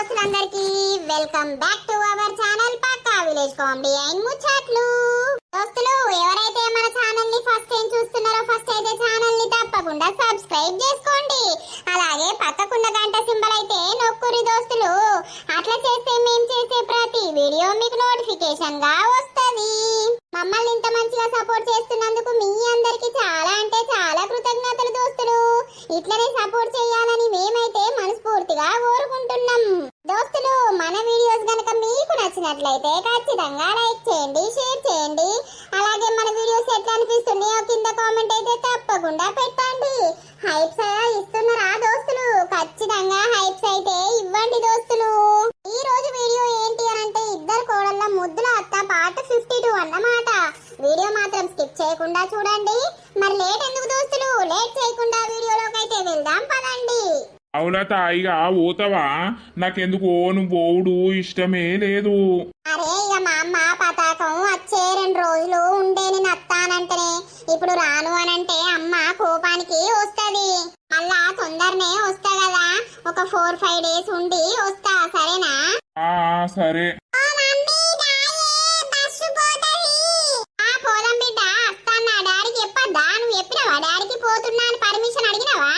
దోస్తులందరికీ welcome back to our channel పక్కా village comedy and ముచ్చట్లు. దోస్తులు ఎవరైతే మన ఛానల్ ని ఫస్ట్ టైం చూస్తున్నారో ఫస్ట్ అయితే ఛానల్ ని తప్పకుండా సబ్స్క్రైబ్ చేసుకోండి. అలాగే పక్కకున్న గంట సింబల్ అయితే నొక్కురి దోస్తులు. అట్లా చేస్తే మేము చేసే ప్రతి వీడియో మీకు నోటిఫికేషన్ గా వస్తది. మమ్మల్ని ఇంత మంచిగా సపోర్ట్ చేస్తున్నందుకు మీ అందరికి చాలా అంటే చాలా కృతజ్ఞతలు దోస్తులు. ఇట్లనే సపోర్ట్ చేయాలని మేమైతే మనస్ఫూర్తిగా కోరుకుంటున్నాం. దోస్తులు మన వీడియోస్ గనక మీకు నచ్చినట్లయితే ఖచ్చితంగా లైక్ చేయండి, షేర్ చేయండి. అలాగే మన వీడియోస్ ఎట్లా అనిపిస్తున్నాయో కింద కామెంట్ అయితే తప్పకుండా పెట్టండి. హైప్స్ ఇస్తున్నారా దోస్తులు? ఖచ్చితంగా హైప్స్ అయితే ఇవ్వండి దోస్తులు. ఈ రోజు వీడియో ఏంటి అంటే ఇద్దరు కోడళ్ళ ముద్దుల అత్త పార్ట్ 52 అన్నమాట. వీడియో మాత్రం స్కిప్ చేయకుండా చూడండి. మరి లేట్ ఎందుకు దోస్తులు, లేట్ చేయకుండా వీడియోలోకి అయితే వెళ్దాం పదండి. అవునా తాయిగా పోతావా? నాకెందుకు నువ్వు పోవుడు ఇష్టమే లేదు. అరే ఇక మా అమ్మ పతాకం వచ్చే 2 రోజులు ఉండే నేను అత్తానంటేనే ఇప్పుడు రాను అనంటే అమ్మ కోపానికి వస్తది. మళ్ళా తొందరనే వస్తా కదా, ఒక 4-5 డేస్ ఉండి వస్తా, సరేనా? సరే. పోదాం బిడ్డ, వస్తానా. డాడీకి చెప్పద్దా? నువ్వు చెప్పినావా డాడీకి పోతున్నా అని పర్మిషన్ అడిగినావా?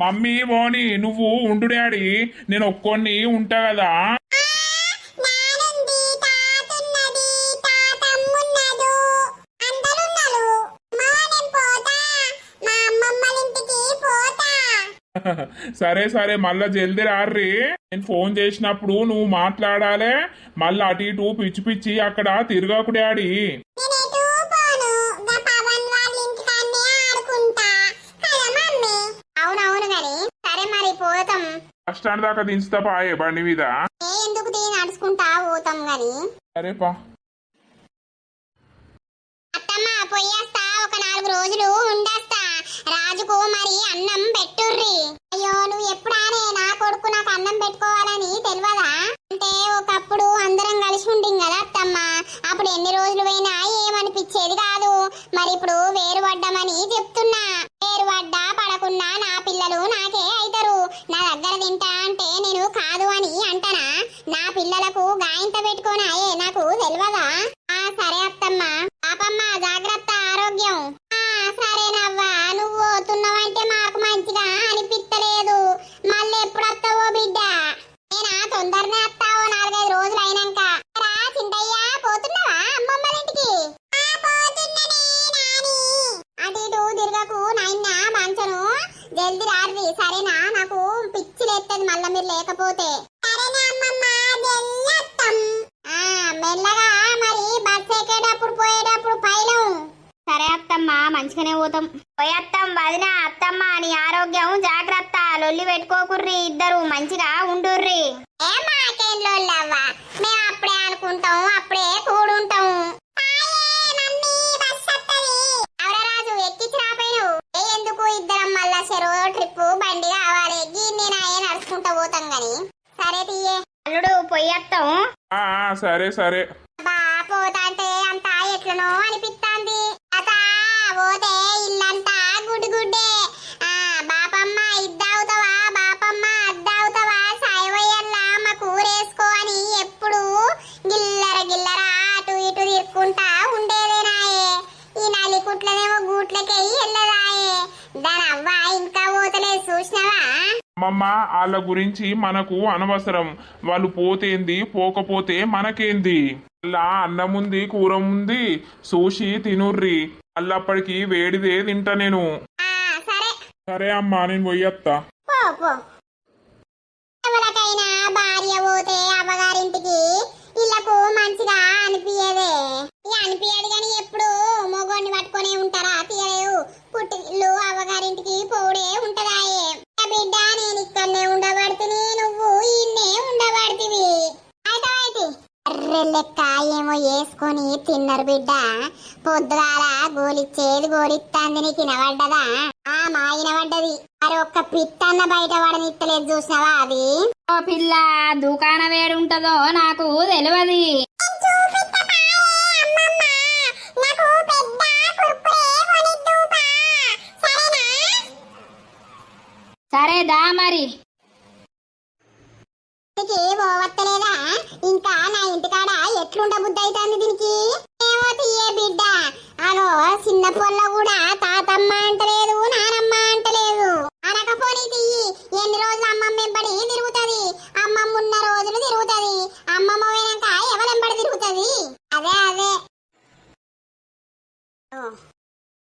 మమ్మీ పోని, నువ్వు ఉండు డాడీ, నేను ఒక్కొని ఉంటా కదా. సరే సరే, మళ్ళా జల్దీ రార్రి. నేను ఫోన్ చేసినప్పుడు నువ్వు మాట్లాడాలే. మళ్ళా అటు ఇటు పిచ్చి పిచ్చి అక్కడ తిరగకు డాడీ. బస్ స్టాండ్ దాకా దించుతా పాయే బండి మీద. ఎందుకు నడుచుకుంటా పోతాం గాని. సరే పా. అత్తమ్మ పోయేస్తా, ఒక 4 రోజులు ఉండేస్తా. రాజుకు మరి అన్నం పెట్టుర్రి. అయ్యో నువ్వు ఎప్పుడానే నా కొడుకు నాకు అన్నం పెట్టుకోవాలని తెలియదా? అంటే ఒకప్పుడు అందరం కలిసి ఉండిం కదా అత్తమ్మ, అప్పుడు ఎన్ని రోజులు పోయినా ఏమనిపించేది కాదు. మరి ఇప్పుడు వేరు పడ్డామని చెప్తున్నా. వేరు పడ్డా పడకున్నా నా పిల్లలు నాకే అయితారు. నా దగ్గర తింటా అంటే నేను కాదు అని అంటనా? నా పిల్లలకు గాయంత పెట్టుకోనాయే నాకు తెలియదా? సరే అత్తమ్మ. పాపమ్మ జాగ్రత్త, ఆరోగ్యం. సరేనవ్వా, నువ్వు పోతున్నావంటే మాకు మంచిగా అనిపిస్తలేదు. మళ్ళీ ఎప్పుడు వస్తావో బిడ్డ? నేనా తొందరనే వస్తావో 4-5 రోజులు అయినాక. రా చింటయ్యా, పోతున్నావా అమ్మమ్మ ఇంటికి? అటు ఇటు తిరగకు నాయన, మంచను జల్దీ రారి, సరేనా? నాకు పిచ్చి లేస్తుంది మళ్ళా మీరు లేకపోతే. మెల్లగా మరి బస్ ఎక్కేటప్పుడు పోయేటప్పుడు పైలం. సరే అత్తమ్మ, మంచిగానే పోతాం. పోయేత్తాం వదిన. అత్తమ్మ నీ ఆరోగ్యం జాగ్రత్త, లొల్లి పెట్టుకోకుర్రి, ఇద్దరు మంచిగా ఉండుర్రి. మాకేం లొల్లవ్వా, మేము అప్పుడే అనుకుంటాం, అప్పుడే కూడుంటాం. రాజు ఎక్కించి రాపోయినావు ఎందుకు? ఇద్దరం మళ్ళా చెరో ట్రిప్ బండి కావాలి. నేను నడుచుకుంటా పోతాం గాని. సరే తీయే అల్లుడు, పోయేత్తాం. సరే సరే. పోతాంటే అంతా ఎట్లనో అనిపిస్తాంది. పోతే ఇల్లంతా గుడ్డి గుడ్డే. బాపమ్మ ఇద్దవుతావా, బాపమ్మ అద్దవుతావా, సాయవయ్యల్లా మా కూరేసుకో అని ఎప్పుడు గిల్లర గిల్లర అటు ఇటు తిరుక్కుంటా ఉండేదేనాయే. ఈ నలికుట్లనేమో గూట్లకి వెళ్ళదాయే. దాని అవ్వ ఇంకా పోతలేదు, చూసినావా? అమ్మమ్మ వాళ్ళ గురించి మనకు అనవసరం. వాళ్ళు పోతేంది, పోకపోతే మనకేంది? అలా అన్నం ఉంది, కూర ఉంది, చూసి తినుర్రి. అల్లప్పటికి వేడిదే తింటా నేను. సరే అమ్మా, నేను పోయేత్తా. ఎవరికైనా భార్య పోతే అవ్వగారింటికి ఇళ్లకు మంచిగా అనిపించదే. అనిపించదు కానీ ఎప్పుడు మొగోడిని పట్టుకునే ఉంటారా? తీయలేవు. పుట్టిల్లు అవ్వగారింటికి పోడే ఉంటదాయే. బిడ్డ నేను ఇక్కడనే ఉండబడుతుంది, నువ్వు ఇన్నే ఉండబడుతుంది. అయితే లెక్క ఏమో వేసుకొని తిన్నారు బిడ్డ. పొద్దుగాల గోలిచ్చేది గోలిత్తాంది, నీకు వినబడ్డదా? మా వినబడ్డది. మరి ఒక్క పిత్తన్న బయట పడనిత్తలేదు, చూసినావా? అది ఓ పిల్ల, దుకాణం ఏడుంటదో నాకు తెలియదు. సరే దా మరి. దీనికి పోవత్తలేదా? ఇంకా నా ఇంటికాడ ఎట్లుండ బుద్ధి అవుతుంది దీనికి. ఏమో తీయే బిడ్డ, అగో చిన్న పొల్ల కూడా తాతమ్మ అంటలేదు, నానమ్మ అంటలేదు. అనకపోని తీయి, ఎన్ని రోజులు అమ్మమ్మ వెంబడి తిరుగుతుంది. అమ్మమ్మ ఉన్న రోజులు తిరుగుతుంది, అమ్మమ్మ పోయినాక ఎవరెంబడి తిరుగుతుంది. అదే అదే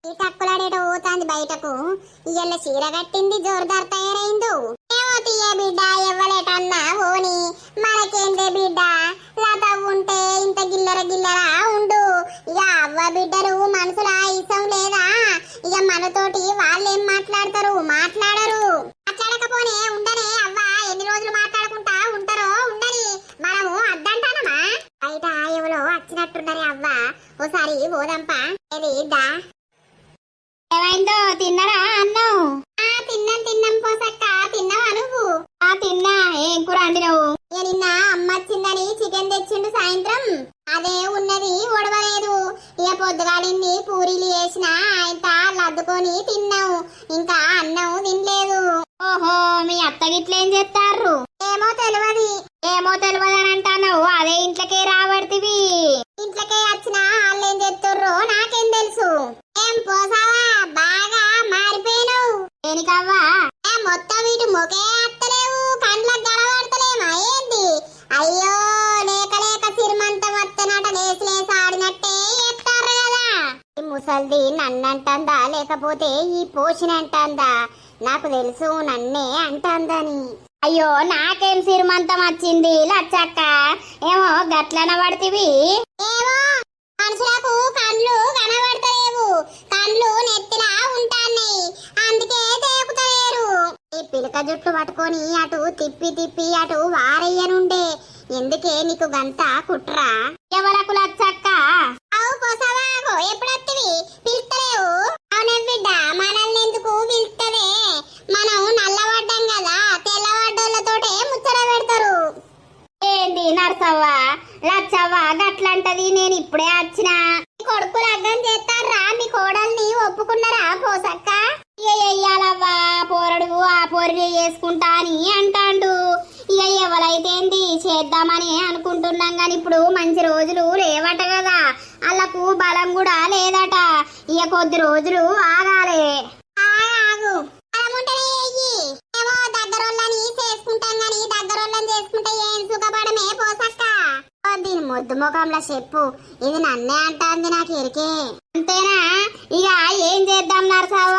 ఈ తక్కులాడేట పోతాంది బయటకు. ఇయ్యాల చీర కట్టింది, జోరుదారు తయారైందో. ఏమో తీయ బిడ్డ, ఎవ్వలేటన్నా ఓని మనకేందే బిడ్డ. లత ఉంటే ఇంత గిల్లర గిల్లర ఉండు. ఇక అవ్వ బిడ్డలు మనసులా ఇష్టం లేదా? ఇక మనతోటి వాళ్ళేం మాట్లాడతారు? మాట్లాడరు. మాట్లాడకపోనే ఉండనే అవ్వ. ఎన్ని రోజులు మాట్లాడుకుంటా ఉంటారో ఉండని. మనము అద్దంటానమా? బయట ఎవరో వచ్చినట్టున్నారే అవ్వ, ఓసారి పోదాంపా. ఏది దా. ఏమైందో తిన్నారా అన్నం? తిన్నాం పోసక్క. తిన్నావా నువ్వు? తిన్నా. ఏం కూర వండినవు? నిన్న అమ్మ వచ్చిందని చికెన్ తెచ్చిండు సాయంత్రం. అదే ఉన్నది, ఒడవలేదు. ఇక పొద్దుగాలింది పూరీలు వేసిన ఆయన లద్దుకొని తిన్నావు. ఇంకా అన్నం తినలేదు. ఓహో, మీ అత్త గిట్లేం చేస్తారు? ఏమో తెలియదు. ఏమో తెలియదని అంటాను. అదే ఇంట్లోకే రాబడితివి. ఇంట్లోకే వచ్చినా వాళ్ళేం చెప్తుర్రో నాకేం తెలుసు. ఏం పోసావా, బాగా మారిపోయినావు. దేనికవ్వా? మొత్తం ఇటు మొకే అత్తలేవు, కండ్లకు గడబడతలేమా ఏంది? అయ్యో, లేక లేక సిరిమంతం వత్తనట లేసి ఆడినట్టే చెప్తారు కదా. ఈ ముసల్ది నన్నంటందా లేకపోతే ఈ పోషణ అంటందా? నాకు తెలుసు నన్నే అంటందని. అయ్యో, నాకేం సిరిమంతం వచ్చింది లచ్చక్క. ఏమో గట్లన పడితివి. ఏమో, మనుషులకు కండ్లు కనబడతలేవు, కండ్లు నెత్తిలా ఉంటాన్నాయి, అందుకే తేపుతలేరు. ఈ పిలక జుట్లు పట్టుకొని అటు తిప్పి తిప్పి అటు వారయ్యనుండే. ఎందుకే నీకు గంత కుట్రా? ఎవరకు లచ్చక్క? అవు పోసావాగో, ఎప్పుడత్తివి పిలుస్తలేవు? అవునే బిడ్డ, మనల్ని ఎందుకు పిలుస్తవే? మనం నల్లబడ్డాం కదా, తెల్లబడ్డోళ్ళతోటే ముచ్చట పెడతారు. ఏంది నర్సవ్వ, లచ్చవ్వ గట్లంటది? నేను ఇప్పుడే వచ్చినా. మీ కొడుకు లగ్గం చేస్తారా? మీ కోడల్ని ఒప్పుకున్నారా పోసక్క? ఎయ్యాలవ్వా, పోరడు ఆ పోరి చేసుకుంటా అని అంటాండు. ఇక ఎవరైతేంది చేద్దామని అనుకుంటున్నాం గాని ఇప్పుడు మంచి రోజులు లేవట కదా, వాళ్ళకు బలం కూడా లేదట. ఇక కొద్ది రోజులు ఆగాలే. ఆగు, అలాముంటేనే చెయ్యి. ఏమో దగ్గరోళ్ళని చేసుకుంటాం గాని దగ్గరోళ్ళని చేసుకుంటే ఏం సుఖపడమే పోసక్క. దీని మొద్దు ముఖంలో చెప్పు, ఇది నన్నే అంటాంది, నాకు ఎరికే. అంతేనా? ఇక ఏం చేద్దాం నర్సవ్వ?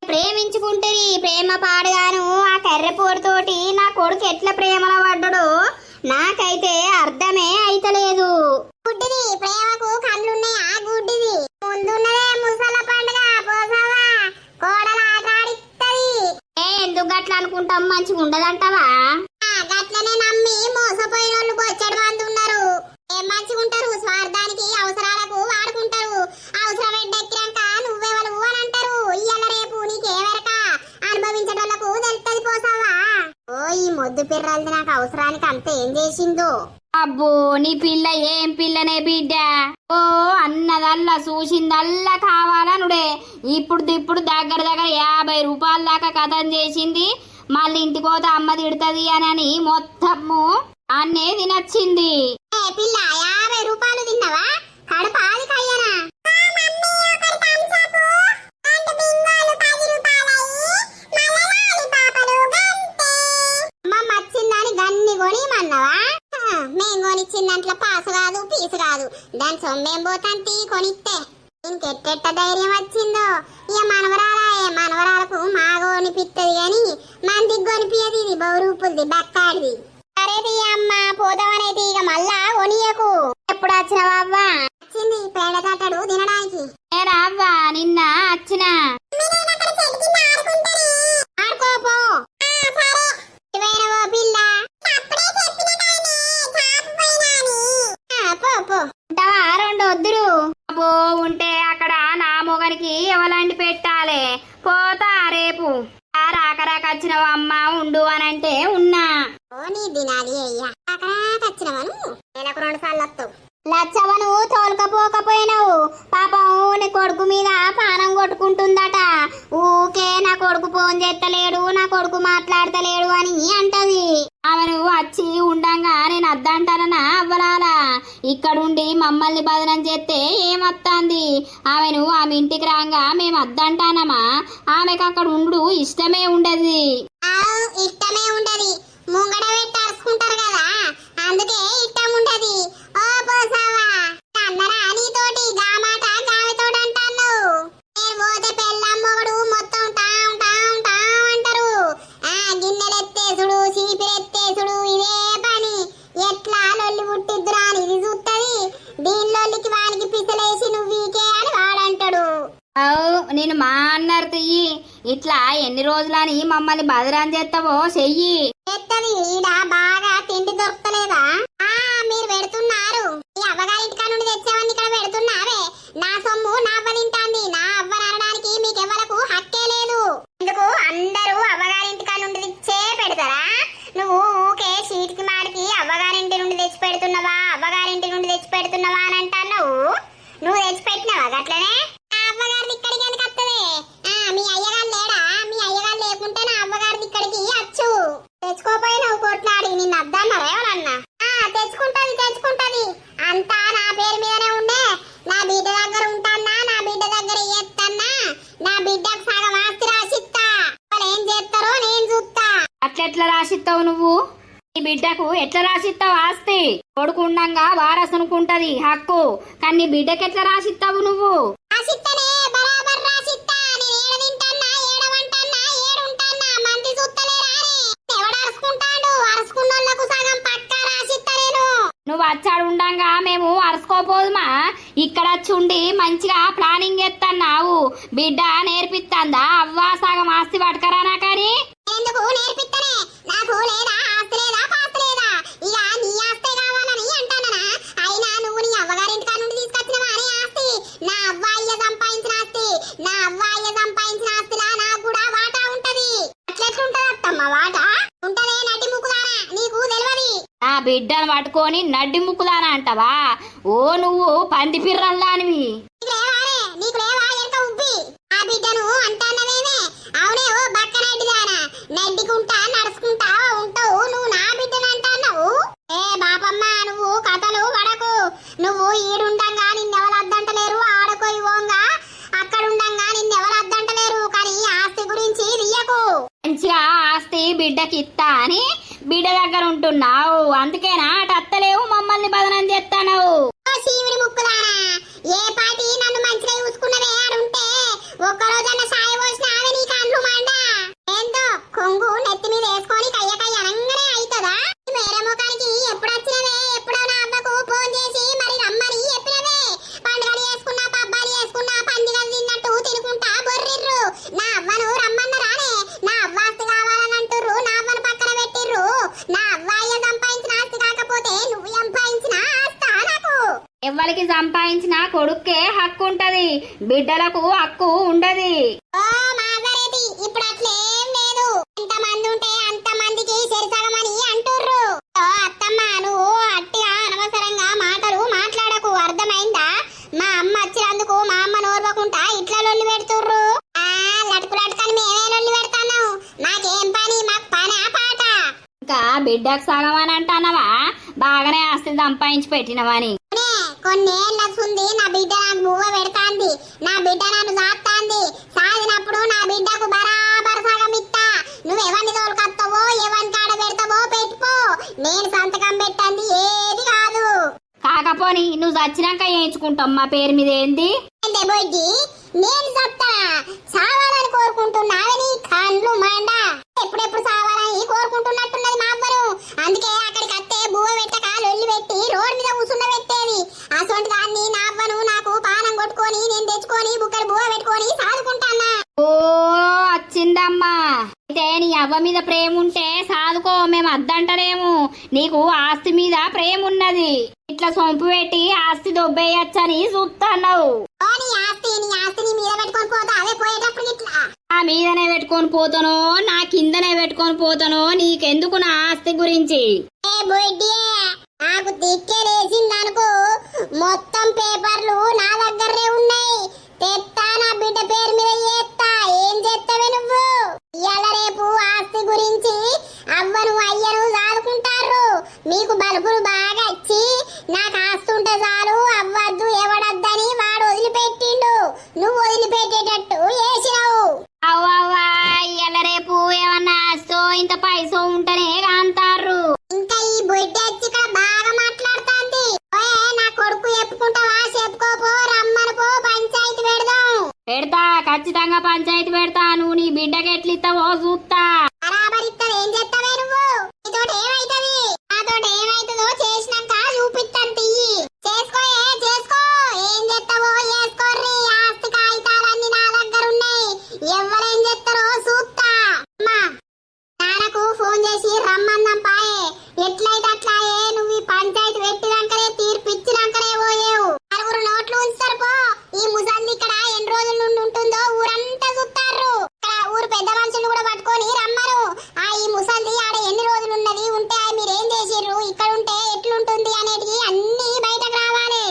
ప్రేమించుకుంటే ప్రేమ పాడుగాను ఆ కర్రెపోరుతోటి నా కొడుకు ఎట్లా ప్రేమలో పడ్డాడు నాకైతే అర్థమే అయితలేదు. గుడ్డిది, ప్రేమకు కళ్ళున్నాయా? గుడ్డిది. ముందున్నదే ముసల పండుగ పోసావా, కోడల ఆటాడిత్తది. ఎందుకు గట్లా అనుకుంటాం? మంచిగా ఉండదంటావా? గట్లనే నమ్మి మోసపోయిన వాళ్ళు బొచ్చడు మంది ఉన్నారు. ఏం మంచిగా ఉంటారు? స్వార్థానికి అవసరాలకు వాడుకుంటారు. అవసరం ఎడ్డెక్కినాక నువ్వెవరు అని అంటారు. ఇయ్యాల రేపు నీకేవరక అనుభవించటోళ్లకు తెలుస్తుంది పోసావా. ఓ ఈ మొద్దు పిర్రల్ది నాకు అవసరానికి అంత ఏం చేసిందో. అబ్బో, నీ పిల్ల ఏం పిల్లనే బిడ్డ. ఓ అన్నదల్లా చూసిందల్లా కావాలనుడే. ఇప్పుడు దగ్గర 50 రూపాయల దాకా కథం చేసింది. మళ్ళీ ఇంటికి పోతే అమ్మ తిడుతుంది అని మొత్తము అన్నే తినచ్చింది. పిల్ల 50 రూపాయలు తిన్నావా? కడపాది కయ్యనా? అమ్మ వచ్చిందని గన్ని కొనిమన్నావా? మేం కొనిచ్చిందంట్లో పాసు కాదు పీసు కాదు. దాని సొమ్మేం పోతాంటి కొనిస్తే. ఇంకెట్టెట్ట ధైర్యం వచ్చిందో. ఇక మనవరాలకు మాగో కొనిపిత్తది గాని మందికి కొనిపియది. ఇది బౌరూపులది బక్కాడిది. సరే అమ్మ పోదామనేది, ఇక మళ్ళా కొనియకు. ఎప్పుడు వచ్చినావా అవ్వా? వచ్చింది పేడ కట్టడు తినడానికి. నేనా అవ్వా? నిన్న వచ్చినా. ఆడుకోపో. పిల్ల ఉంటావా? 2 వద్దురు. అబ్బో, ఉంటే అక్కడ నా మొగనికి ఎవలాంటి పెట్టాలి. పోతా రేపు. రాకరాక వచ్చినవా అమ్మ ఉండు అని అంటే ఉన్నా. ఓ నీ దినాలి అయ్యా, వచ్చినవను నెలకు 2 సార్లు వస్తావు. లచ్చవను తోలుకపోకపోయినావు. పాపం నీ కొడుకు మీద పానం కొట్టుకుంటుందట. ఊకే నా కొడుకు ఫోన్ చేస్తలేడు, నా కొడుకు మాట్లాడతలేడు అని అంటది. ఆమెను వచ్చి ఉండంగా నేను అద్దంటానన్నా అవ్వలాలా ఇక్కడుండి మమ్మల్ని బదనం చేస్తే ఏమత్తాంది ఆమెను ఆమె ఇంటికి రాగా మేము అద్దంటానమా ఆమెకు అక్కడ ఉండు ఇష్టమే ఉండదు ఇష్టమే ఉండది ముంగడ పెట్టి అరుచుకుంటారు కదా అందుకే ఇష్టం ఉండది ఓ పోసావా అన్నరా నీతోటి గా మాట గావితోటి అంటాను నేను పోతే పెళ్ళాం మొగడు మొత్తం టాం టాం టాం అంటారు గిన్నెలెత్తేసుడు చీపిరెత్తేసుడు ఇదే పని ఎట్లా లొల్లి పుట్టిద్దురా అని ఇది చూస్తుంది దీనిలోకి వానికి పిసలేసి నువ్వీకే అని వాడంటాడు నేను మా అన్నారు తియ్యి ఇట్లా ఎన్ని రోజులని మమ్మల్ని బదరాన్ చేస్తావో చెయ్యి చెత్తది ఈడ బాగా తిండి దొరకలేదా మీరు పెడుతున్నారు ఈ అవ్వగారింటికా నుండి తెచ్చేవన్నీ ఇక్కడ పెడుతున్నావే నా సొమ్ము నా అవ్వ తింటాంది నా అవ్వ అనడానికి మీకెవ్వరకు హక్కే లేదు ఎందుకు అందరూ అవ్వగారింటికా నుండి తెచ్చే పెడతారా నువ్వు ఊకే చీటికి మాడికి అవ్వగారింటి నుండి తెచ్చి పెడుతున్నావా అవ్వగారింటి నుండి తెచ్చి పెడుతున్నావా అని అంటాను నువ్వు తెచ్చి పెట్టినావా గట్లనే అవ్వగారిది ఇక్కడికి ఎందుకు వస్తుంది మీ అయ్యగారు లేడా మీ అయ్యగారు లేకుంటే నా అవ్వగారిది ఇక్కడికి వచ్చు తెచ్చుకోపోయినావు కొట్లాడి నిన్ను అద్దన్నారా ఎవరన్నా తెచ్చుకుంటది అంతా నా పేరు మీదనే ఉండే నా బిడ్డ దగ్గర ఉంటానా నా బిడ్డ దగ్గర ఎత్తన్నా నా బిడ్డకు సగం ఆస్తి రాసిస్తా వాళ్ళు ఏం చేస్తారో నేను చూస్తా అట్లెట్లా రాసిస్తావు నువ్వు నీ బిడ్డకు ఎట్లా రాసిస్తావు ఆస్తి కొడుకుండంగా వారసునుకుంటది హక్కు కానీ నీ బిడ్డకి ఎట్లా రాసిస్తావు నువ్వు రాసిస్తనే బరాబర్ రాసిస్తా నేను ఏడ తింటన్నా ఏడవంటన్నా ఏడుంటన్నా మంది చూస్తలేరా ఎవడు అరుచుకుంటాడు అరుచుకున్నోళ్ళకు సగం పక్కా రాసిస్తా నేను నువ్వు వచ్చాడు ఉండంగా మేము అరుసుకోపోదుమా ఇక్కడ చుండి మంచిగా ప్లానింగ్ ఎత్తన్నావు బిడ్డ నేర్పిస్తాందా అవ్వా సగం ఆస్తి పట్టుకరానా కానీ ఎందుకు నేర్పిస్తనే నాకు లేదా ఆస్తి లేదా పాస్తి లేదా ఇక నీ ఆస్తే కావాలని అంటానా అయినా నువ్వు నీ అవ్వగారింటికా నుండి తీసుకొచ్చినవా అని ఆస్తి నా అవ్వాయ్య సంపాదించిన ఆస్తి నా అవ్వాయ్య సంపాదించిన ఆస్తిలా నాకు కూడా వాటా ఉంటది అట్లెట్లుంటది అత్తమ్మ వాటా ఉంటదే నటి ముక్కుదానా నీకు తెలియదు నా బిడ్డను పట్టుకొని నడ్డి ముక్కుదానా అంటావా ఓ నువ్వు పంది పిర్రల్లానివి నీకు లేవా ఎంత ఉబ్బి ఆ బిడ్డను అంటానవేమే అవునే ఓ బక్క నడ్డిదానా నడ్డికుంటా నడుచుకుంటా ఉంటావు నువ్వు నా బిడ్డను అంటావు ఏ బాపమ్మ నువ్వు కథలు పడకు నువ్వు ఈడుండంగా నిన్నెవరు అద్దంటలేరు ఆడకో ఇవ్వంగా అక్కడుండంగా నిన్నెవరు అద్దంటలేరు కానీ ఆస్తి గురించి దియ్యకు మంచిగా ఆస్తి బిడ్డకి ఇస్తా అని బిడ్డ దగ్గర ఉంటున్నావు అందుకేనా అటు అత్తలేవు మమ్మల్ని బదనం చేస్తావు శివుడి ముక్కుదానా ఏ పాటి నన్ను మంచిగా చూసుకున్నదే ఆడుంటే ఒక్కరోజన్న సాయ పోసిన ఆమె నీ కండ్లు మండ ఏందో కొంగు నెత్తి మీద వేసుకొని కయ్య కయ్య అనగానే అవుతుందా వేరే ముఖానికి ఎప్పుడు వచ్చినవే ఎప్పుడో నా అబ్బకు ఫోన్ చేసి మరి రమ్మని చెప్పినవే పండుగలు చేసుకున్నా పబ్బాలు చేసుకున్నా పందిగలు తిన్నట్టు తినుకుంటా బొర్రిర్రు నా అవ్వను రమ్మన్న రానే నా అవ్వాస్తి కావాలని అంటుర్రు నా అవ్వను పక్కన పెట్టిర్రు నా అవ్వాయ్య సంపాదించిన ఆస్తి కాకపోతే నువ్వు సంపాదించిన ఆస్తా నాకు ఎవరికి సంపాదించిన కొడుక్కే హక్కు ఉంటది బిడ్డలకు హక్కు ఉండది ఓ మాధవరెడ్డి ఇప్పుడు అట్లేం లేదు ఎంత మంది ఉంటే అంత మందికి సరిసగమని అంటుర్రు ఓ అత్తమ్మ నువ్వు అట్టిగా అనవసరంగా మాటలు మాట్లాడకు అర్థమైందా మా అమ్మ వచ్చినందుకు మా అమ్మ నోర్వకుంటా ఇట్లా లొల్లి పెడుతుర్రు లటుకు లటుకని మేమే లొల్లి పెడతాన్నాం మాకేం పని మాకు పనా పాట ఇంకా బిడ్డకు సగం అని అంటానవా బాగానే ఆస్తి సంపాదించి పెట్టినవని కొన్నేళ్ళొస్తుంది నా బిడ్డ నాకు బువ్వ పెడతాంది నా బిడ్డ నన్ను సాత్తాంది సాగినప్పుడు నా బిడ్డకు బరాబర్ సగం ఇస్తా నువ్వు ఎవరిని తోలుకొస్తావో ఎవరిని కాడ పెడతావో పెట్టుకో నేను సంతకం పెట్టండి ఏది కాదు కాకపోని నువ్వు చచ్చినాక వేయించుకుంటాం మా పేరు మీద ఏంది బొడ్డి నేను చెప్తా సావాలని కోరుకుంటున్నావే నీ కండ్లు మండ ఎప్పుడెప్పుడు సావాలని కోరుకుంటున్నట్టున్నది మా అవ్వను అందుకే అక్కడికి అత్తే బువ్వ పెట్టక లొల్లి పెట్టి రోడ్ మీద కూసుండ పెట్టేది అసొంటి దాన్ని నా అవ్వను నాకు పానం కొట్టుకొని నేను తెచ్చుకొని బుక్కలు బువ్వ పెట్టుకొని సాదుకుంటానా ఓ వచ్చిందమ్మా అయితే నీ అవ్వ మీద ప్రేమ ఉంటే సాదుకో మేము అద్దంటలేము నీకు ఆస్తి మీద ప్రేమ ఉన్నది ఇట్లా సొంపు పెట్టి ఆస్తి దొబ్బేయచ్చని చూస్తున్నావు నీ ఆస్తి నీ మీద పెట్టుకొని పోతా అవే పోయేటప్పుడు ఇట్లా ఆ మీదనే పెట్టుకొని పోతానో నా కిందనే పెట్టుకొని పోతానో నీకెందుకు నా ఆస్తి గురించి ఏ బొడ్డి నాకు దిక్కేలేసిందనుకో మొత్తం పేపర్లు నా దగ్గరే ఉన్నాయి తెత్తా నా బిడ్డ పేరు మీద చేస్తా ఏం చేస్తావే నువ్వు ఇవాళ రేపు ఆస్తి గురించి అవ్వను అయ్యను సాదుకుంటారు మీకు బలుపులు బాగా వచ్చి నాకు ఆస్తుంటే చాలు అవ్వద్దు ఎవడద్దని వాడు వదిలిపెట్టిండు నువ్వు వదిలిపెట్టేటట్టు చేసినావు. అవ్వవ్వా ఇయ్యాల రేపు ఏమన్నా ఆస్తో ఇంత పైసో ఉంటేనే అంటారు. ఇంకా ఈ బొడ్డ వచ్చి ఇక్కడ బాగా మాట్లాడుతాంది. ఓయ్ నా కొడుకు చెప్పుకుంటావా? చెప్పుకోపో, రమ్మనుకో, పంచాయతీ పెడదాం. పెడతా, ఖచ్చితంగా పంచాయతీ పెడతా. నువ్వు నీ బిడ్డకి ఎట్లిస్తావో చూస్తా. బరాబరిత్తది. ఏం చేస్తావే నువ్వు? నీతోటి ఏమైతది? నాతోటి ఏమైతుందో చేసినాక చూపిస్తాను. తియ్యి చేసుకోయే, చేసుకో. ఏం చేస్తావో చేసుకోర్రి. ఆస్తి కాగితాలన్నీ నా దగ్గర ఉన్నాయి. ఎవరేం చేస్తారో చూస్తా. అమ్మా నాన్నకు ఫోన్ చేసి రమ్మందాం పాయే. ఎట్లయితే అట్లాయే. నువ్వు ఈ పంచాయతీ పెట్టినాకనే తీర్పిచ్చినాకనే పోయేవు. నలుగురు నోట్లు ఉంచుతారు పో. ఈ ముసల్ది ఇక్కడ ఎన్ని రోజుల నుండి ఉంటుందో ఊరంతా చూస్తారు. ఇక్కడ ఊరు పెద్ద మనుషులు కూడా పట్టుకొని రమ్మను. ఈ ముసల్ది ఆడ ఎన్ని రోజులు ఉన్నది, ఉంటే మీరేం చేసిర్రు, ఇక్కడ ఉంటే ఎట్లుంటుంది అనేది అన్ని బయటకు రావాలి.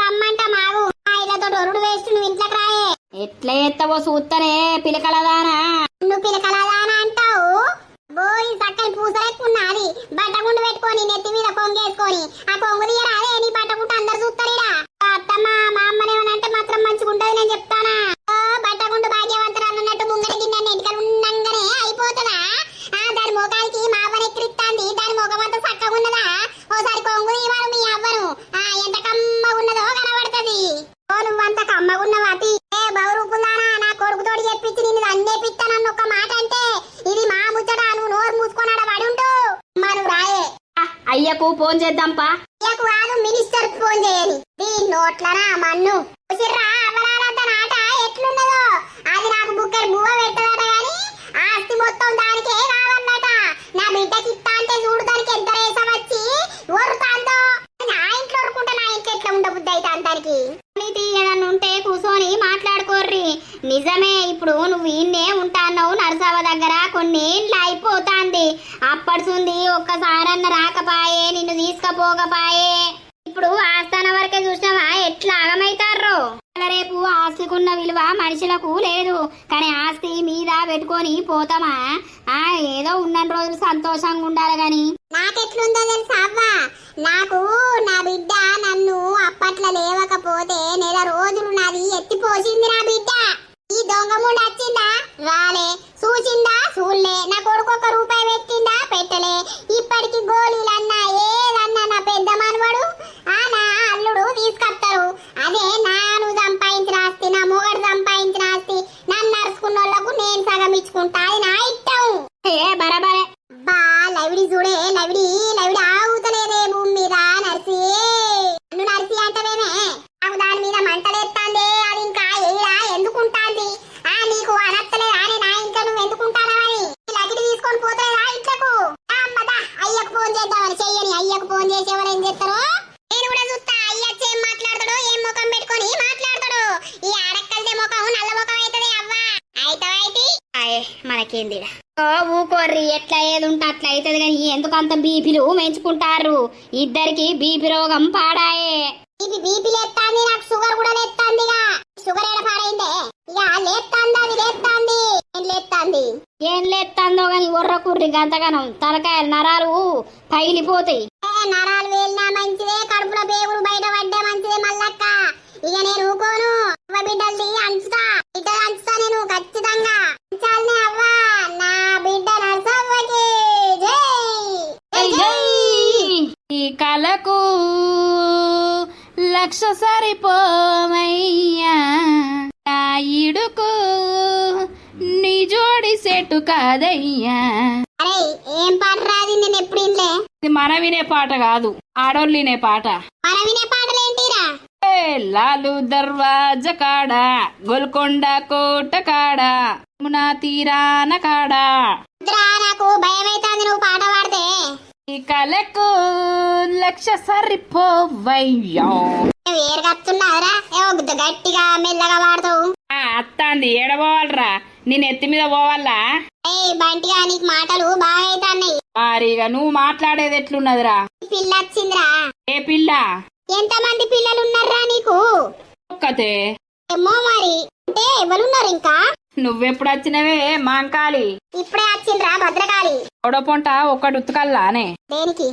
రమ్మంటాం ఆగు. ఇలాతో ఒరుడు వేస్ట్. నువ్వు ఇంట్లోకి రాయే. ఎట్లా ఎత్తవో చూస్తనే పిలకలదానా. నువ్వు పిలకలదానా అంటావు. బోయి చక్కని పూసలెక్కున్నది. బట్టగుండు పెట్టుకొని నెత్తి మీద కొంగేసుకొని ఆ కొంగు తీయరాదే. నీ బట్టగుంట అందరు చూస్తారుడా. అత్తమ్మ మా అమ్మనేమనంటే మాత్రం మంచిగుంటది నేను చెప్తానా. బట్టగుండు భాగ్యవంతరాలు అన్నట్టు ముంగట గిన్నె ఎంటికలు ఉండంగానే అయిపోతుందా? దాని ముఖానికి మా అవ్వని ఎక్కిరిస్తాంది. దాని ముఖం అంతా చక్కగా ఉన్నదా? ఓసారి కొంగు తీయవారు మీ అవ్వను. ఎంత కమ్మగా ఉన్నదో కనబడుతుంది. నువ్వంత కమ్మగున్నవా? బౌరూపులానా నా కొడుకుతోటి చెప్పించి నిన్ను అన్నేపిస్తానన్న ఒక్క మాట అంటే ఇది మా ముచ్చట. నువ్వు నోరు మూసుకొనాడ పడుంటూ మనం రాయే. అయ్యకు ఫోన్ చేద్దాంపా. అయ్యకు కాదు, మినిస్టర్ ఫోన్ చేయని. దీని నోట్లనా మన్ను ఉసిర్రా అవలాలంత నాట ఎట్లున్నదో అది నాకు బుక్కర్ బువ్వ పెట్టదట. గాని ఆస్తి మొత్తం దానికే కావాలన్నట. నా బిడ్డకి ఇస్తా అంటే చూడు దానికి ఎంత రేసం వచ్చి ఊరుతాందో. నా ఇంట్లో ఊరుకుంటే నా ఇంట్లో ఎట్లా ఉండబుద్ధి అయితే అంతరికి. ఏదన్నా ఉంటే కూర్చొని మాట్లాడుకోర్రి. నిజమే, ఇప్పుడు నువ్వు ఈయన్నే ఉంటాన్నావు నరసవ్వ దగ్గర. కొన్ని ఇంట్లో అయిపోతాంది. అప్పడుసుంది ఒక్కసారన్న రాకపాయే, నిన్ను తీసుకపోకపాయే. ఇప్పుడు ఆస్థానం వరకే చూసినావా ఎట్లా ఆగమైతారో. రేపు ఆస్తికున్న విలువ మనుషులకు లేదు. కానీ ఆస్తి మీద పెట్టుకొని పోతామా? ఏదో ఉన్న రోజులు సంతోషంగా ఉండాలి. గాని నాకెట్లుందో తెలుసా అవ్వ? నాకు నా బిడ్డ నన్ను అప్పట్లో లేవకపోతే నెల రోజులు నాది ఎత్తిపోసింది. నా బిడ్డ ఈ దొంగముండ వచ్చిందా? రాలే. చూసిందా? చూడలే. నా కొడుకు ఒక రూపాయి పెట్టిందా? పెట్టలే. ఇప్పటికి గోళీలన్నా ఏదన్నా నా పెద్ద మనవడు నా అల్లుడు తీసుకొస్తారు. అదే నాను సంపాదించిన ఆస్తి, నా మొగడు సంపాదించిన ఆస్తి నన్ను నడుచుకున్న వాళ్ళకు నేను సగం ఇచ్చుకుంటా. అది నా ఇష్టం. బరాబరే. బా లవిడి చూడే, లవిడి ఆగుతలేదే భూమి మీద. నర్సి నువ్వు నర్సి అంటవేమే? నాకు దాని మీద మంటలేస్తాంది. అది ఇంకా ఏడా ఎందుకుంటాంది? నీకు అనత్తలే అని నా ఇంట్లో నువ్వు ఎందుకుంటానని లగిడి తీసుకొని పోతారా ఇంట్లకు? అమ్మదా అయ్యకు ఫోన్ చేద్దామని చెయ్యని. అయ్యకు ఫోన్ చేసి ఎవరేం చేస్తారో నేను కూడా చూస్తా. అయ్యచ్చి ఏం మాట్లాడతాడో, ఏం ముఖం పెట్టుకొని మాట్లాడతాడు. ఈ ఆడక్కల్దే ముఖం నల్ల ముఖం అవుతుంది. అవ్వా అయితే మనకేంది ఊకోర్రి. ఎట్లా ఏది ఉంటే అట్లా అవుతుంది. కానీ ఎందుకంత బీపీలు పెంచుకుంటారు? ఇద్దరికి బీపీ రోగం పాడాయే. ఇది బీపీ లేస్తాంది, నాకు షుగర్ కూడా లేస్తాంది. షుగర్ ఏడ పాడైందే? ఇక లేస్తాంది. అది లేస్తాంది. ఏం లేస్తాందో గాని ఒర్ర కుర్రి గంతగానం తలకాయలు నరాలు పగిలిపోతాయి. నరాలు వేలినా మంచిదే, కడుపులో పేగులు బయట పడ్డే మంచిదే మల్లక్క. ఇక నేను ఊకోను. అవ్వ బిడ్డల్ది అంచుతా, బిడ్డలు అంచుతా నేను ఖచ్చితంగా. చాలనే అవ్వా. నా బిడ్డ నరసవ్వకి జై. ఈ కళకు లక్ష సరిపోమయ్యా. నా ఇడుకు నీ జోడి సెట్టు కాదయ్యా. అరే ఏం పాట రాది? నేను ఎప్పుడు వినలే. ఇది మన వినే పాట కాదు, ఆడోళ్ళు వినే పాట. మన వినే పాటలేంటిరా? లాలు దర్వాజ కాడ, గోల్కొండ కోట కాడ, మునా తీరాన కాడ. నాకు భయం అవుతుంది నువ్వు పాట పాడితే. ఈ కళకు లక్ష సరిపోవయ్యా. వేరుగత్తున్నావురా? గట్టిగా మెల్లగా పాడతావు. అత్తాంది ఏడబోవాలరా? నేను ఎత్తి మీద పోవాలా? బంటిగా నీకు మాటలు బాగా అవుతాయి. మరిగా నువ్వు మాట్లాడేది ఎట్లున్నదిరా? పిల్ల వచ్చిందిరా. ఏ పిల్ల? ఎంతమంది పిల్లలు ఉన్నారా నీకు? ఒక్కతే. ఏమో మరి. అంటే ఎవరున్నారు ఇంకా? నువ్వెప్పుడు వచ్చినవే మాంకాలి? ఇప్పుడే వచ్చిండ్రా భద్రకాళి. పొంట ఒక్కటి ఉతకల్లానే? దేనికి?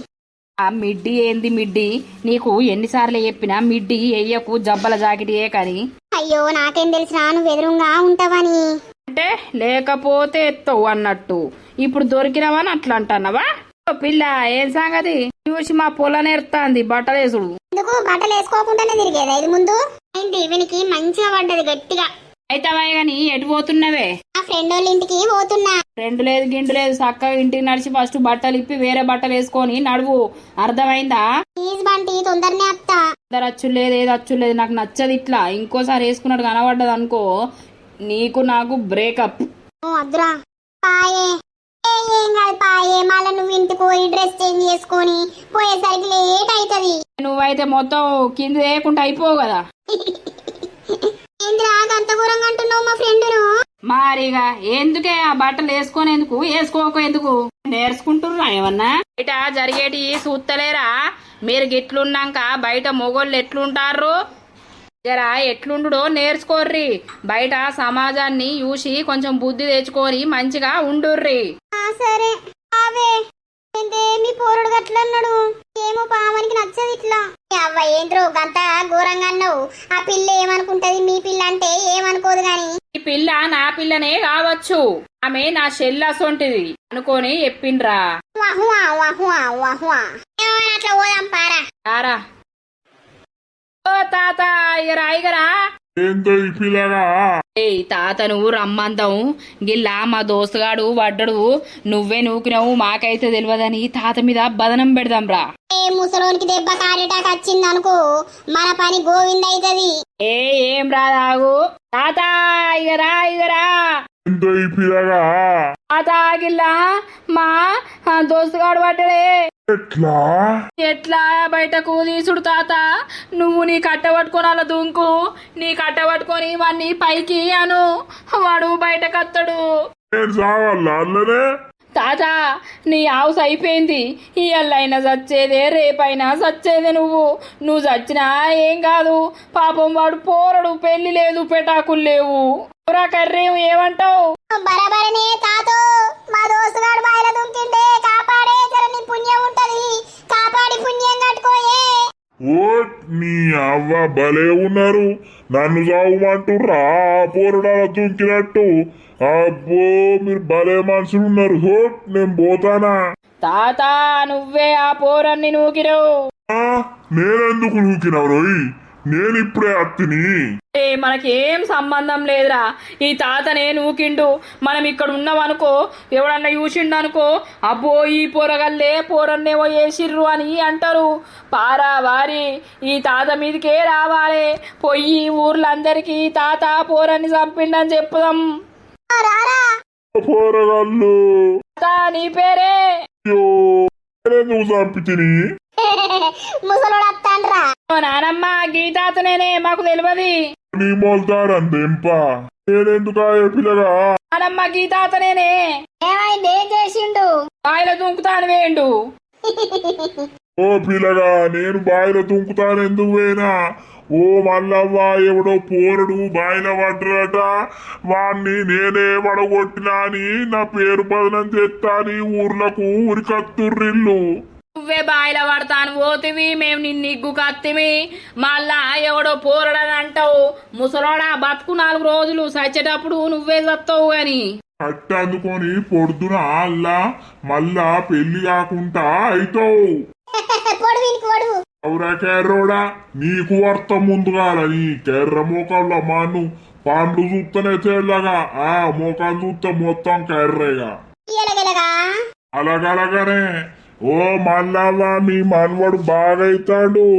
ఆ మిడ్డి ఏంది మిడ్డి? నీకు ఎన్నిసార్లు చెప్పినా మిడ్డి ఎయ్యకు, జబ్బల జాకెట్ కానీ. అయ్యో నాకేం తెలిసినా నువ్వు ఎదురుగా ఉంటావని. అంటే లేకపోతే ఎత్తవు అన్నట్టు. ఇప్పుడు దొరికినవని అట్లా అంటున్నావా? ఓ పిల్ల, ఏం సంగతి? చూసి మా పొల నేర్తాంది బట్టలేసుడు. ఎందుకు బట్టలు వేసుకోకుండానే తిరిగేదా ఇది ముందు? అయింది వీనికి మంచిగా పడ్డది గట్టిగా. అయితవా గాని ఎటు పోతున్నవే? ఆ ఫ్రెండ్ వాళ్ళ ఇంటికి పోతున్నా. రెండు లేదు గిండు లేదు, చక్కగా ఇంటికి నడిచి ఫస్ట్ బట్టలు ఇప్పి వేరే బట్టలు వేసుకొని నడువు. అర్థమైందా? ప్లీజ్ బంటి తొందరనే అత్తా. అందరు అచ్చులు లేదు, ఏది అచ్చులు లేదు. నాకు నచ్చదు ఇట్లా. ఇంకోసారి వేసుకున్నట్టు కనబడ్డది అనుకో, నీకు నాకు బ్రేకప్. అద్దురా పాయే. ఏం కాదు పాయే, మళ్ళీ నువ్వు ఇంటికి పోయి డ్రెస్ చేంజ్ చేసుకొని పోయేసరికి లేట్ అవుతుంది. నువ్వైతే మొత్తం కింద వేయకుండా అయిపోవు కదా. ఏంద్రా అంత ఘోరంగా అంటున్నావు మా ఫ్రెండ్ను? మారిగా ఎందుకే ఆ బట్టలు వేసుకోనేందుకు, వేసుకోక ఎందుకు? నేర్చుకుంటున్నా ఏమన్నా? బయట జరిగేటి చూస్తలేరా? మీరు గిట్లున్నాక బయట మొగోళ్ళు ఎట్లుంటారు? జరా ఎట్లుండుడో నేర్చుకోర్రి. బయట సమాజాన్ని చూసి కొంచెం బుద్ధి తెచ్చుకొని మంచిగా ఉండుర్రి. సరే అవే మీ పోరుడు గట్లన్నాడు. ఏమో పావనికి నచ్చదు ఇట్లా. అవ్వ ఏంద్రో గంత ఘోరంగా అన్నావు. ఆ పిల్ల ఏమనుకుంటది? మీ పిల్ల అంటే ఏమనుకోదు గాని. ఈ పిల్ల నా పిల్లనే కావచ్చు, ఆమె నా చెల్లసొంటిది అనుకొని చెప్పిండ్రా. అట్లా పోదాం పారా. రారా. ఓ తాత, ఇక రాయిగరా. ఏంతో ఈ పిల్లగా? ఏయ్ తాతను రమ్మందాం. గిల్లా మా దోస్తుగాడు వడ్డడు, నువ్వే నూకినావు మాకైతే తెలియదని తాత మీద బదనం పెడదాం రా. ఏ ముసలోనికి దెబ్బ కారేటాకు వచ్చింది అనుకో, మన పని గోవింద అవుతుంది. ఏం రాదాగు తాత, ఇగరా ఇగరా. ఏంతో ఈ పిల్లగా? తాత గిల్లా మా దోస్తుగాడు వడ్డడే. ఎట్లా ఎట్లా బయటకు తీసుడు తాత? నువ్వు నీ కట్ట పట్టుకొని అలా దుంకు, నీ కట్ట పట్టుకొని వాడిని పైకి అను, వాడు బయటకు వస్తాడు. నేను సావాలా అల్లనే? తాత నీ హౌస్ అయిపోయింది. ఇయ్యల్లైనా చచ్చేదే, రేపైనా చచ్చేదే. నువ్వు చచ్చినా ఏం కాదు. పాపం వాడు పోరడు, పెళ్లి లేదు, పెటాకులు లేవు. కర్రేం ఏమంటావు? బరాబరనే తాతో, మా దోస్తుగాడు బాయిల దుంకిండే, కాపాడే. జర నీ పుణ్యం ఉంటది, కాపాడి పుణ్యం కట్టుకోయే. ఓ నీ అవ్వ భలే ఉన్నారు. నన్ను చావుమంటుర్రా పోరుడా దుంకినట్టు. అబ్బో మీరు భలే మనుషులు ఉన్నారు. హోట్ నేను పోతానా? తాత నువ్వే ఆ పోరన్ని నూకిరావు. నేనెందుకు నూకినావు రోయ్? నేను ఇప్పుడే అత్తిని. మనకేం సంబంధం లేదురా. ఈ తాతనే నూకిండు. మనం ఇక్కడ ఉన్నామనుకో, ఎవడన్నా చూసిండు అనుకో, అబ్బో ఈ పోరగల్లే పోరన్నేమో వేసిర్రు అని అంటారు. పారా వారి ఈ తాత మీదకే రావాలి. పొయ్యి ఊర్లందరికీ తాత పోరన్ని చంపిండని చెప్పుదాం. పోరగాళ్ళు నీ పేరే? నువ్వు చంపితిని. ముసలోడు అత్తాన్రా. నానమ్మ గీతాతనేనే, మాకు తెలియదు. నీ మొల్తారని దెంప. నేనెందుకా పిల్లగా? నానమ్మ గీతాతనేనే. ఏమైంది? ఏం చేసిండు? బాయిలో దుంకుతాను వేయండు. ఓ పిల్లగా, నేను బాయిలో దుంకుతాను ఎందుకు పోయినా? ఓ మల్లవ్వ, ఎవడో పోరుడు బాయిల పడ్డరట. వాణ్ణి నేనే పడగొట్టినా అని నా పేరు బదనం చేస్తా అని ఊర్లకు ఉరికత్తుర్రిల్లు. నువ్వే బాయిల పడతాను పోతివి, మేము నిన్ను ఇగ్గు కత్తిమి. మళ్ళా ఎవడో పోరడని అంటావు. ముసలోడా బతుకు 4 రోజులు, సచ్చేటప్పుడు నువ్వే చస్తావు గాని. కట్టి అందుకొని పొడుదున అల్లా మళ్ళా పెళ్లి కాకుండా అయితావు. అవురా కెర్రోడా, నీకు అర్థం ముందుగాలని కెర్ర మోకాళ్ళ మాను పండ్లు చూస్తేనే తెల్లగా, ఆ మోకాలు చూస్తే మొత్తం కర్రేగా. అలాగలగానే ఓ మల్లవ్వ, మీ మనవడు బాగైతాడు.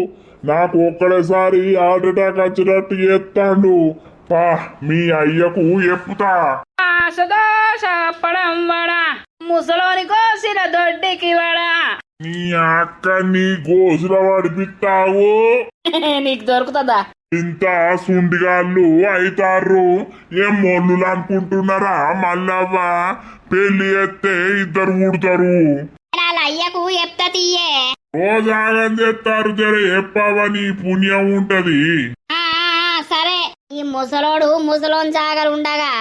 నాకు ఒక్కడేసారి హార్ట్ అటాక్ వచ్చినట్టు చేస్తాడు. పా మీ అయ్యకు చెప్పుతా. చెప్పడం వడా, ముసలోని కోసిన దొడ్డికి వడా. నీ అక్క నీ గోసుల పడిపిస్తావు. నీకు దొరుకుతుందా? ఇంత సుండిగాళ్ళు అయితారు. ఏం మొల్లులు అనుకుంటున్నారా? మల్లవ్వ పెళ్లి ఎత్తే 2 పుడతారు. అయ్యకు చెప్తా తీయే. రోజాగం చేస్తారు. జర చెప్పవని పుణ్యం ఉంటది. సరే, ఈ ముసలోడు ముసలోని జాగలు ఉండగా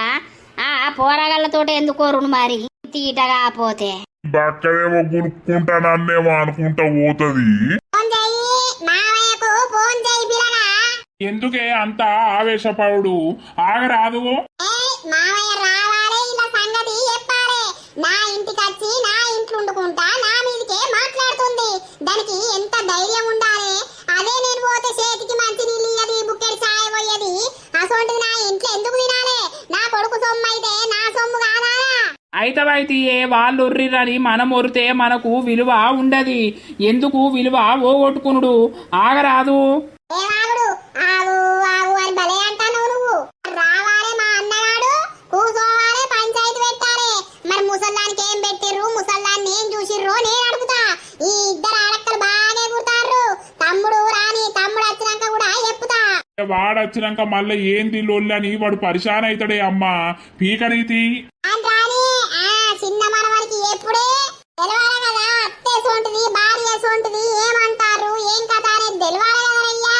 ఆ పోరగాళ్ళతోటి ఎందుకోరును మరి తీటగా పోతే? బక్కదేమో గునుక్కుంటానన్నేమో అనుకుంటా పోతది. ఫోన్ చెయ్యి మావయ్యకు, ఫోన్ చెయ్యి పిల్లగా. ఎందుకే అంత ఆవేశపడు? ఆగరాదు. మావయ్య రావాలే, ఇలా సంగతి చెప్పాలే. నా ఇంటికి వచ్చి నా ఇంట్లో వండుకుంటా నా మీదకే మాట్లాడుతుంది. దానికి ఎంత ధైర్యం ఉండాలి? అదే నేను పోతే చేతికి మంచి నీళ్ళు ఇయ్యది, బుక్కెడు చాయ్ పోయేది. అసోంటిది నా ఇంట్లో ఎందుకు తినాలే? నా కొడుకు సొమ్ము అయితే నా సొమ్ము కాదా? అయితవైతే వాళ్ళు ఒర్రిరని మనం ఒరితే మనకు విలువ ఉండది. ఎందుకు విలువ ఓగొట్టుకునుడు? ఆగరాదు. ఏవాగుడు ఆగు ఆగు అని భలే అంటాను నువ్వు. రావాలే మా అన్నగాడు, కూసోవాలే, పంచాయతీ పెట్టాలి. మరి ముసల్లానికి ఏం పెట్టిర్రు, ముసల్లాన్ని ఏం చూసిర్రు నేను అడుగుతా. ఈ ఇద్దరు ఆడక్కలు బాగా గుర్తారు. తమ్ముడు రాని, తమ్ముడు వచ్చినాక కూడా చెప్పుతా. వాడొచ్చినాక మళ్ళీ ఏంది లొల్లని వాడు పరిశాన్ అవుతాడే అమ్మా. పీకరీతి రాని చిన్న మనవరికి ఎప్పుడే తెలవాలి కదా, అత్తే సోంటిది భార్య సోంటిది ఏమంటారు ఏం కథ అనేది తెలవాలి కదయ్యా.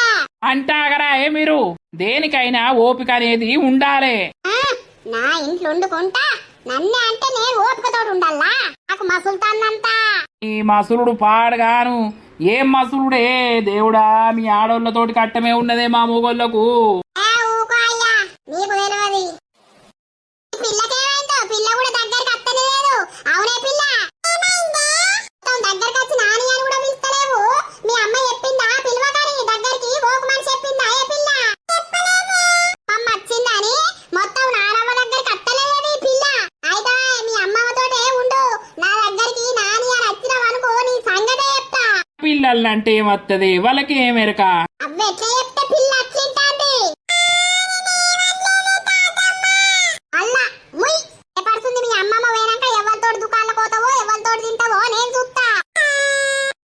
అంటాగరా మీరు దేనికైనా ఓపిక అనేది ఉండాలే. నా ఇంట్లో వండుకుంటా నన్నే అంటే నేను ఓపికతోడు ఉండాలా? నాకు మసులుతాన్నంతా. ఈ మసులుడు పాడగాను. ఏం మసులుడే దేవుడా, మీ ఆడోళ్ళతోటి కట్టమే ఉన్నదే మా మొగోళ్ళకు. ఊకో అయ్యా, నీకు తెలియదు. పిల్లకేమైందో? పిల్ల కూడా దగ్గరికి అత్తనే లేదు. అవునే పిల్ల, దగ్గరికి వచ్చి నాని అని కూడా పిలుస్తలేవు. మీ అమ్మ చెప్పిందా పిలవగాని దగ్గరికి ఓకమని చెప్పిందా? ఏ పిల్ల అమ్మ వచ్చిందని మొత్తం నానమ్మ దగ్గరికి అత్తలేదేవి పిల్ల. అయితే మీ అమ్మతోటే ఉండు, నా దగ్గరికి నాని అని వచ్చినావనుకో నీ సంగతే చెప్తా. పిల్లలంటే ఏమత్తది? వాళ్ళకి ఏమెరక? అవ్వ ఎట్లా చెప్తే పిల్ల అట్లింటాంది. అల్లా ముయ్ పడుతుంది. మీ అమ్మమ్మ పోయినాక ఎవరితోటి దుకాణాలకు పోతావో ఎవరితోటి తింటావో నేను చూస్తా.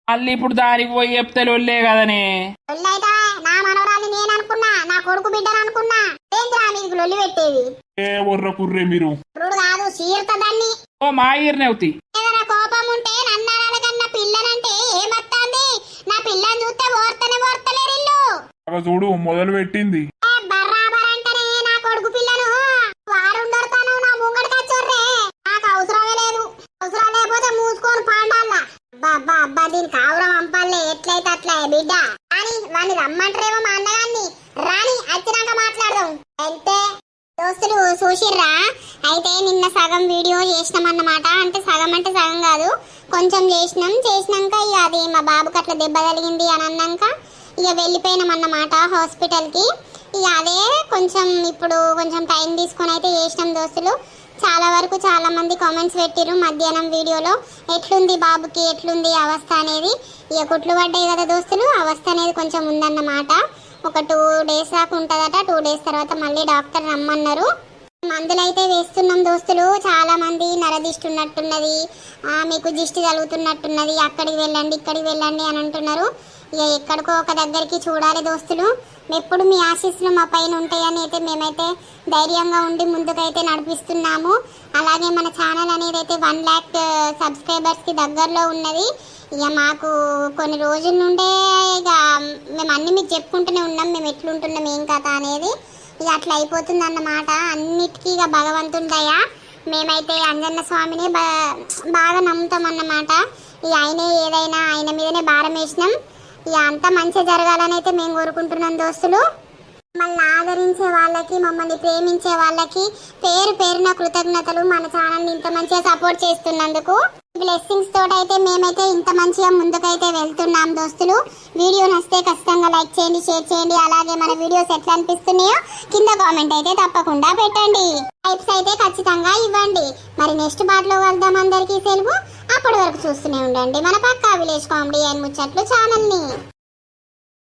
మళ్ళీ ఇప్పుడు దానికి పోయి చెప్తే లొల్లే కదనే. లొల్లైతే నా మనవరాలు నేను అనుకున్నా, నా కొడుకు బిడ్డను అనుకున్నా. ఏంద్రా మీకు లొల్లి పెట్టేది? ఏ ఒర్ర కుర్రే మీరు. ఇప్పుడు కాదు చీరతదాన్ని. ఓ మా ఈర్నవుతి. ఏదైనా కోపం ఉంటే నన్నారాల కన్నా పిల్లనంటే ఏమత్తాంది? నా పిల్లని చూస్తే ఓర్తనే ఓర్తలేరు ఇల్లు. అగ చూడు మొదలు పెట్టింది. బర్రాబర్ అంటేనే నా కొడుకు పిల్లను వారుండొడతాను నా ముంగడికి వచ్చర్రే. నాకు అవసరమే లేదు. అవసరం లేకపోతే మూసుకొని పాండాలా. అబ్బా అబ్బా దీనికి ఆవురం పంపాలే. ఎట్లయితే అట్లా బిడ్డ రాని, వాడిని రమ్మంటారేమో మా అన్నగాన్ని. రాని వచ్చినాక మాట్లాడదాం. అయితే దోస్తులు చూసిర్రా? అయితే నిన్న సగం వీడియో చేసినామన్నమాట. అంటే సగం కాదు, కొంచెం చేసినాక ఇక అది మా బాబుకి అట్లా దెబ్బ తగిలింది అని అన్నాక ఇక వెళ్ళిపోయినాం అన్నమాట హాస్పిటల్కి. ఇక అదే కొంచెం ఇప్పుడు కొంచెం టైం తీసుకొని అయితే చేసినాం దోస్తులు. చాలా వరకు చాలా మంది కామెంట్స్ పెట్టిరు మధ్యాహ్నం వీడియోలో, ఎట్లుంది బాబుకి, ఎట్లుంది అవస్థ అనేది. ఇక కుట్లు పడ్డాయి కదా దోస్తులు, అవస్థ అనేది కొంచెం ఉందన్నమాట. ఒక 2 days దాకా ఉంటుందట. 2 days తర్వాత మళ్ళీ డాక్టర్ రమ్మన్నారు. మందులు అయితే వేస్తున్నాం దోస్తులు. చాలా మంది నరదిష్టి ఉన్నట్టున్నది, మీకు దిష్టి తగులుతున్నట్టున్నది, అక్కడికి వెళ్ళండి ఇక్కడికి వెళ్ళండి అని అంటున్నారు. ఇక ఎక్కడికో ఒక దగ్గరికి చూడాలి దోస్తులు. ఎప్పుడు మీ ఆశీస్సులు మా పైన ఉంటాయని అయితే మేమైతే ధైర్యంగా ఉండి ముందుకైతే నడిపిస్తున్నాము. అలాగే మన ఛానల్ అనేది అయితే 1 lakh సబ్స్క్రైబర్స్కి దగ్గరలో ఉన్నది. ఇక మాకు కొన్ని రోజుల నుండే ఇక మేము అన్ని మీకు చెప్పుకుంటూనే ఉన్నాం, మేము ఎట్లుంటున్నాం ఏం కథ అనేది. ఇక అట్లా అయిపోతుంది అన్నమాట. అన్నిటికీ ఇక భగవంతుండయా. మేమైతే అంజన్న స్వామిని బాగా నమ్ముతాం అన్నమాట. ఇక ఆయనే ఏదైనా ఆయన మీదనే భారం వేసినాం. ఇక అంతా మంచిగా జరగాలని అయితే మేము కోరుకుంటున్నాం దోస్తులు. మమ్మల్ని ఆదరించే వాళ్ళకి, మమ్మల్ని ప్రేమించే వాళ్ళకి పేరు పేరున కృతజ్ఞతలు. మన ఛానల్ని ఇంత మంచిగా సపోర్ట్ చేస్తున్నందుకు. బ్లెస్సింగ్స్ తోటైతే మేమైతే ఇంత మంచిగా ముందుకైతే వెళ్తున్నాం దోస్తులు. వీడియో నచ్చితే ఖచ్చితంగా లైక్ చేయండి, షేర్ చేయండి. అలాగే మన వీడియోస్ ఎట్లా అనిపిస్తున్నాయో కింద కామెంట్ అయితే తప్పకుండా పెట్టండి. టైప్స్ అయితే ఖచ్చితంగా ఇవ్వండి. మరి నెక్స్ట్ పార్ట్లో వెళ్దాం. అందరికీ సెలవు. అప్పటి వరకు చూస్తూనే ఉండండి మన పక్కా విలేజ్ కామెడీ అండ్ ముచ్చట్లు ఛానల్ని.